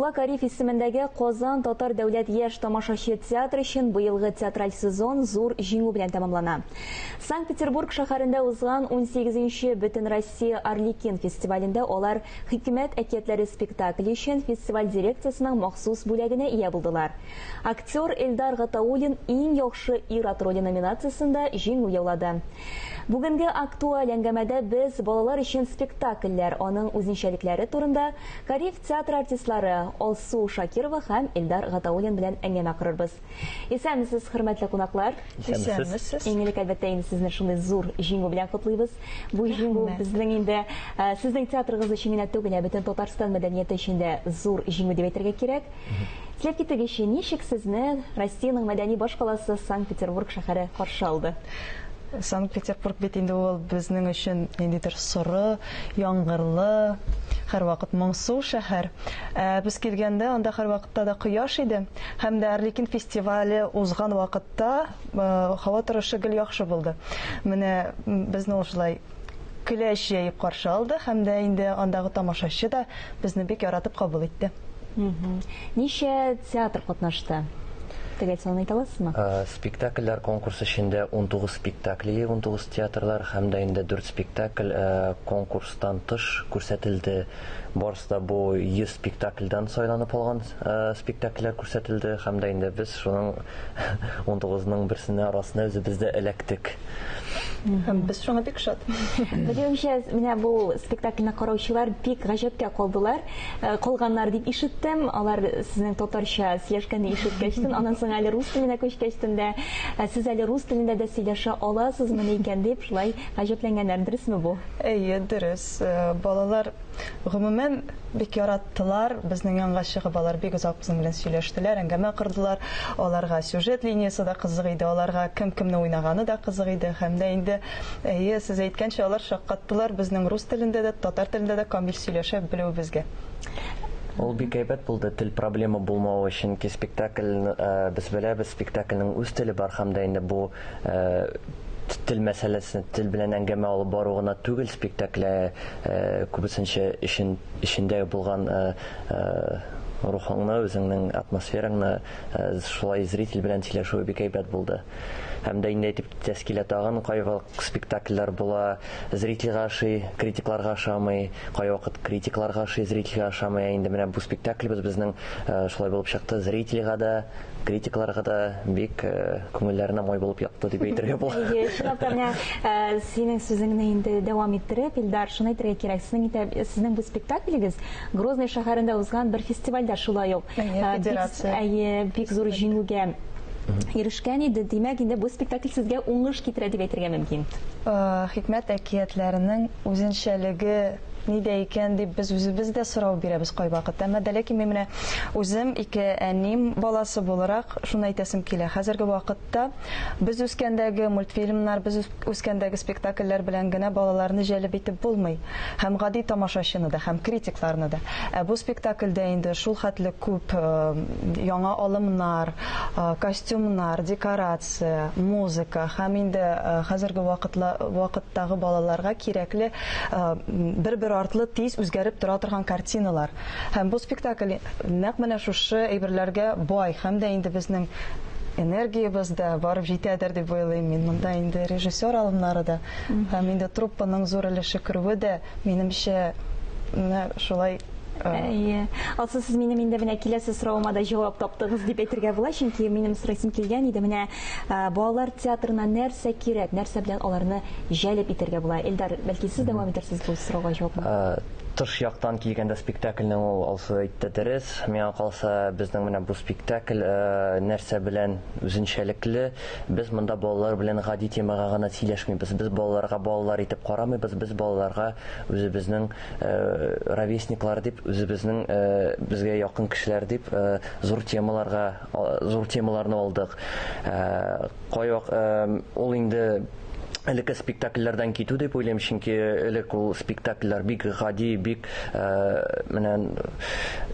Кариф исемендәге Казан Татар дәүләт яшь тамашачы театры өчен быелгы театраль сезон зур җиңү белән тәмамлана. Санкт-Петербург шәһәрендә узган 18-нче Бөтен Россия Арлекин фестивалендә алар Хикмәт әкиятләре спектакле өчен фестиваль дирекциясенең махсус бүләгенә ия булдылар. Актер Эльдар Гатауллин иң яхшы ир-ат роли номинациясендә җиңү яулады. Бүгенге актуаль әңгәмәдә без балалар өчен спектакльләр, аның үзенчәлекләре турында Кариф театр артистлары Алсу Шакирова һәм Эльдар Гатауллин белән әңгәмә корырбыз. Исәнмесез, хөрмәтле кунаклар? Исәнмесез. Иңелек әлбәттә инде сезне шундый зур җиңү белән котлыйбыз. Бу җиңү безнең инде сезнең театрыгыз өчен генә түгел, бөтен Татарстан мәдәнияте өчен дә зур җиңү дип әйтергә кирәк. Сөйләп китегезче, ничек сезне Россиянең мәдәни башкаласы Санкт-Петербург шәһәре каршы алды? Санкт-Петербург бит инде ул безнең өчен ниндидер соры, яңгырлы, һәрвакыт моңсу шәһәр. Без килгәндә анда һәрвакытта да кояш иде. Һәм дә Арлекин фестивале узган вакытта һава торышы гел яхшы булды. Менә безне шулай көләч җыеп каршы алды һәм дә инде андагы тамашачы да безне бик яратып кабул итте. Ничә театр катнашты? Спектакльләр конкурсы эчендә 19 спектакль, 19 театрлар һәм дә инде 4 спектакль конкурстан тыш күрсәтелде. Барысы да бу 100 спектакльдән сайланып алган спектакльләр күрсәтелде һәм дә инде без шуның 19-ның берсенә арасында үзебез дә эләктек. Һәм без шуңа бик шат. Беләмчә, менә бу спектакльне караучылар бик гаҗәпкә калдылар. Калганнар дип ишеттем. Алар сезнең татарча сөйләшкәнне ишеткәчтен, аннан соң әле рус теленә күчкәчтен дә сез әле рус телендә дә сөйләшә аласызмы икән дип шулай гаҗәпләнгәннәр, дөресме бу? Әйе, дөрес. Балалар гомумән бик яраттылар. Безнең янга чыгып алар бик озак безнең белән сөйләштеләр, әңгәмә кырдылар. Аларга сюжет линиясе дә кызык иде, аларга кем-кемне уйнаганы да кызык иде. Һәм дә инде әйе, сез әйткәнчә алар шаккаттылар безнең рус телендә дә, татар телендә дә камил сөйләшә белүебезгә. Ул бик әйбәт булды, тел проблема булмау өчен спектакль без беләбез, спектакльнең үз теле бар һәм дә инде бу тел мәсьәләсе, тел белән әңгәмә алып бару гына түгел, спектакль күбесенчә эчендә булган рухыңны, үзеңнең атмосфераңны шулай зритель белән сөйләшү бик әйбәт булды. Һәм дә инде әйтеп тәшкил итәгән кайвак спектакльләр була, зрительгә ашый, критикларга ашамый, кай вакыт критикларга ашый, зрительгә ашамый. Инде менә бу спектакльбез безнең шулай булып чыкты, зрительгә дә, критикларга да бик күңелләренә май булып ятты дип әйтергә була. Шунда синең сүзеңне инде дәвам иттереп, Илдар, шуны әйтергә кирәк. Сезнең бу спектакльгез Грозный шәһәрендә узган бер фестивальдә шулай ук бик зур җиңүгә ирешкән иде. Димәк, инде бу спектакль сезгә уңыш китерә дип әйтергә мөмкин. Хикмәт әкиятләренең үзенчәлеге нидә икән дип без үзебез дә сорау бирәбез кай вакытта. Ләкин мин менә үзем ике әним баласы буларак шуны әйтәсем килә. Хәзерге вакытта без үскәндәге мультфильмнар, без үскәндәге спектакльләр белән генә балаларны җәлеп итеп булмый. Һәм гади тамашачыны да, һәм критикларны да. Бу спектакльдә инде шул хәтле күп яңа алымнар, костюмнар, декорация, музыка һәм инде хәзерге вакыттагы балаларга кирәкле бер артлы тиз үзгәреп тора торган картиналар. Һәм бу спектакль нәкъ менә шушы әйберләргә бай һәм дә инде безнең энергиябыз да барып җитәдер дип уйлыйм мин. Монда инде режиссер алымнары да һәм инде труппаның зур өлеше керүе дә минемчә шулай. Алсы, сез минем инде менә киләсе соравыма да җавап таптыгыз дип әйтергә була, чөнки минем сорасым килгән иде. Менә балалар театрына нәрсә кирәк, нәрсә белән аларны җәлеп итәргә була? Эльдар, бәлки сез дәвам итәрсез бу сорауга җавапны? Тыш яктан килгәндә спектакльнең ул Алсы әйтте дөрес. Миңа калса безнең менә бу спектакль нәрсә белән үзенчәлекле. Без монда балалар белән гади темага гына сөйләшмибез. Без балаларга балалар итеп карамыйбыз. Без балаларга үзебезнең ровесниклар дип, үзебезнең безгә якын кешеләр дип зур темаларны алдык. Кайвак ул инде элекке спектакльләрдән китү дип уйлыйм, чөнки элек ул спектакльләр бик гади, бик менә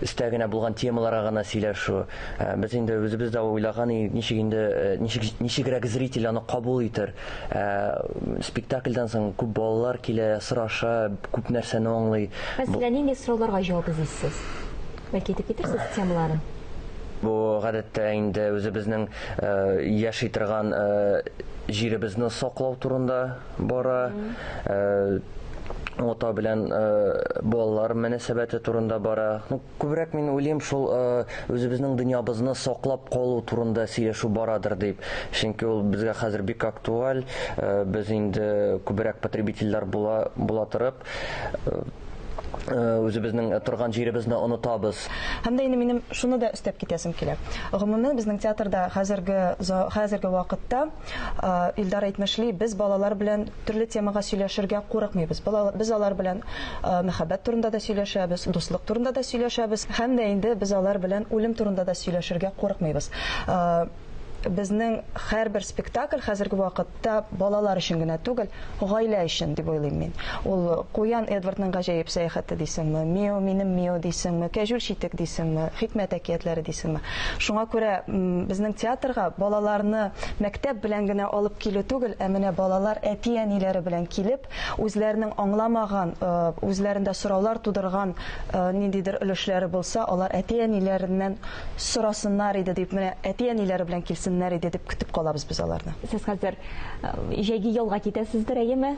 өстәгенә булган темаларга гына сөйләшү. Без инде үзебез дә уйлаган, ничегрәк зритель аны кабул итер. Спектакльдән соң күп балалар килә, сораша, күп нәрсәне аңлый. Мәсәлән, нинди сорауларга җавап эзлисез? Бәлки әйтеп китерсез темаларын? Бу гадәттә инде үзебезнең яши торган җиребезне саклау турында бара. Ото белән балалар мөнәсәбәте турында бара. Күбрәк мин уйлыйм шул үзебезнең дөньябызны саклап калу турында сөйләшү барадыр дип. Чөнки ул безгә хәзер бик актуаль. Без инде күбрәк потребительләр була торып, үзебезнең торган җиребезне онытабыз. Һәм дә инде минем шуны да өстәп китәсем килә. Гомумән безнең театрда хәзерге вакытта Илдар әйтмешли, без балалар белән төрле темага сөйләшергә курыкмыйбыз. Без алар белән мәхәббәт турында да сөйләшәбез, дуслык турында да сөйләшәбез, һәм дә инде без алар белән үлем турында да сөйләшергә курыкмыйбыз. Безнең һәрбер спектакль хәзерге вакытта балалар өчен генә түгел, гаилә өчен дип уйлыйм мин. Ул Куян Эдвардның гаҗәеп сәяхәте дисеңме, Мио минем Мио дисеңме, Кәҗүл читек дисеңме, Хикмәт әкиятләре дисеңме. Шуңа күрә безнең театрга балаларны мәктәп белән генә алып килү түгел, ә менә балалар әти-әниләре белән килеп, үзләренең аңламаган, үзләрендә сораулар тудырган ниндидер өлешләре булса, алар әти-әниләреннән сорасыннар иде дип, менә әти-әниләре белән килсен дип көтеп калабыз без аларны. Сез хәзер җәйге ялга китәсездер, әйеме?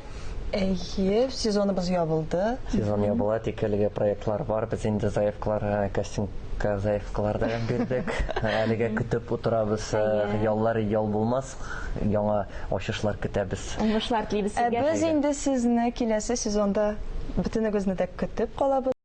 Әйе, сезоныбыз ябылды. Сезон ябыла, тик әлеге проектлар бар. Без инде заявкалар, кастингка заявкалар да бирдек. Әлегә көтеп утырабыз. Яллар ял булмас, яңа ачышлар көтәбез. Уңышлар телибез сезгә. Без инде сезне киләсе сезонда бөтенегезне дә көтеп калабыз.